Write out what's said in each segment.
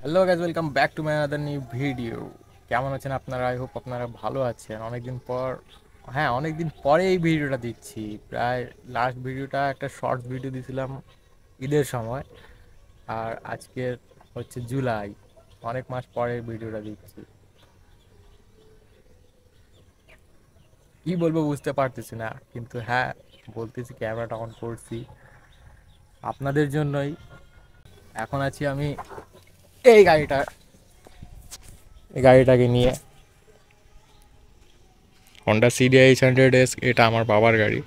Hello guys, welcome back to my other new video. কেমন আছেন আপনারা? আই হোপ আপনারা ভালো আছেন। অনেকদিন পর, হ্যাঁ অনেকদিন পরে এই ভিডিওটা দিচ্ছি। প্রায় লাস্ট ভিডিওটা একটা শর্টস ভিডিও দিয়েছিলাম ঈদের সময়, আর আজকের হচ্ছে জুলাই, অনেক মাস পরে ভিডিওটা দিচ্ছি। কি বলবো বুঝতে পারতেছি না, কিন্তু হ্যাঁ বলতেছি, ক্যামেরাটা অন করছি আপনাদের জন্যই। এখন আছি আমি এই গাড়িটা, এই গাড়িটাকে নিয়ে, হন্ডা সিডিআই 800S। এটা আমার বাবার গাড়ি।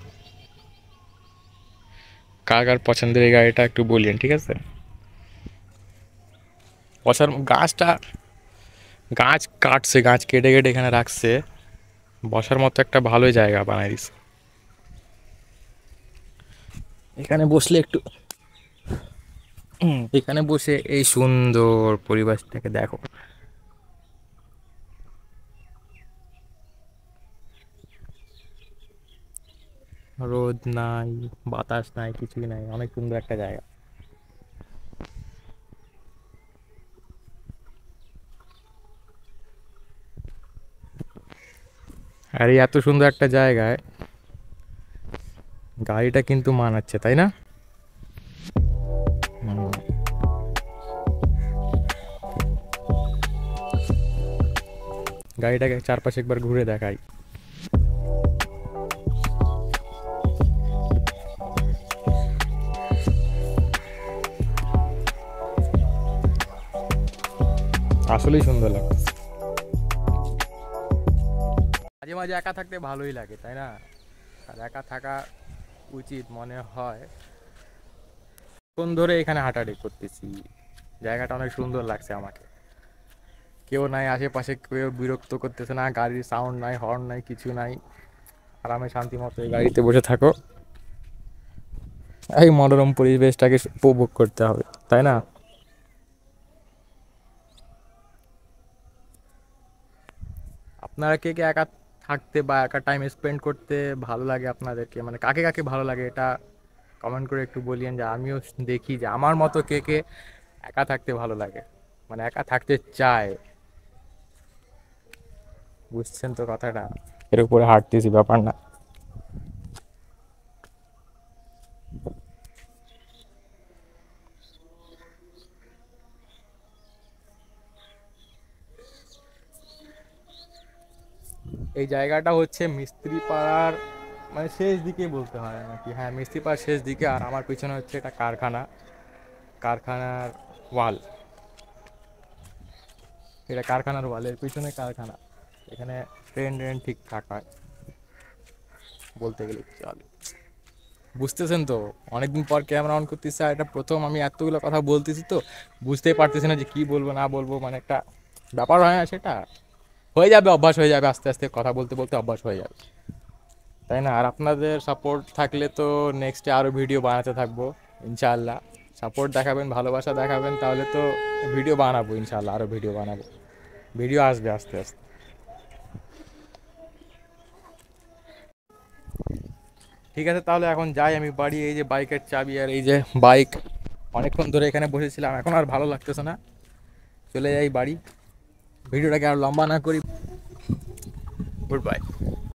কার কার পছন্দের এই গাড়িটা একটু বললেন, ঠিক আছে? বসার গাছটা, গাছ কাটছে, গাছ কেটে কেটে এখানে রাখছে। বসার মতো একটা ভালোই জায়গা বানাই দিছে। এখানে বসলে একটু, এখানে বসে এই সুন্দর পরিবেশটাকে দেখো। রোদ নাই, বাতাস নাই, কিছুই নাই, অনেক সুন্দর একটা জায়গা। আর এই এত সুন্দর একটা জায়গায় গাড়িটা কিন্তু মানাচ্ছে, তাই না? হুম। গাড়িটাকে চারপাশে একবার ঘুরে দেখাই। আসলেই সুন্দর লাগছে। মাঝে মাঝে একা থাকতে ভালোই লাগে, তাই না? আর একা থাকা উচিত মনে হয়। কোন ধরে এখানে হাঁটাহাঁটি করতেছি, জায়গাটা অনেক সুন্দর লাগছে আমাকে। কেউ নাই আশেপাশে, কেউ বিরক্ত করতেছে না, গাড়ির সাউন্ড নাই, হর্ন নাই, কিছু নাই। আরামে শান্তি মতো এই গাড়িতে বসে থাকো, এই মনোরম পরিবেশটাকে উপভোগ করতে হবে, তাই না? আপনারা কে কে একা থাকতে বা একা টাইম স্পেন্ড করতে ভালো লাগে আপনাদেরকে, মানে কাকে কাকে ভালো লাগে, এটা কমেন্ট করে একটু বলিয়েন, যে আমিও দেখি যে আমার মতো কে কে একা থাকতে ভালো লাগে, মানে একা থাকতে চায়। বুঝছেন তো কথাটা? এর উপরে হাঁটতেছি, ব্যাপার না। এই জায়গাটা হচ্ছে মিস্ত্রি পাড়ার, মানে শেষ দিকেই বলতে হয় নাকি, হ্যাঁ মিস্ত্রি পাড়ার শেষ দিকে। আর আমার পিছনে হচ্ছে একটা কারখানা, কারখানার ওয়াল। এটা কারখানার ওয়ালের পিছনে কারখানা। এখানে ট্রেন ট্রেন ঠিকঠাক হয় বলতে গেলে, চলে। বুঝতেছেন তো? অনেকদিন পর ক্যামেরা অন করতেছে, আর এটা প্রথম আমি এতগুলো কথা বলতেছি, তো বুঝতেই পারতেছি না যে কি বলবো না বলবো, মানে একটা ব্যাপার হয় না সেটা। হয়ে যাবে, অভ্যাস হয়ে যাবে, আস্তে আস্তে কথা বলতে বলতে অভ্যাস হয়ে যাবে, তাই না? আর আপনাদের সাপোর্ট থাকলে তো নেক্সটে আরও ভিডিও বানাতে থাকবো ইনশাআল্লাহ। সাপোর্ট দেখাবেন, ভালোবাসা দেখাবেন, তাহলে তো ভিডিও বানাবো ইনশাআল্লাহ, আরও ভিডিও বানাবো, ভিডিও আসবে আস্তে আস্তে। ঠিক আছে, তাহলে এখন যাই আমি বাড়ি। এই যে বাইকের চাবি, আর এই যে বাইক, অনেকক্ষণ ধরে এখানে বসেছিলাম, এখন আর ভালো লাগতেছে না, চলে যাই বাড়ি। ভিডিওটাকে আর লম্বা না করি, গুড বাই।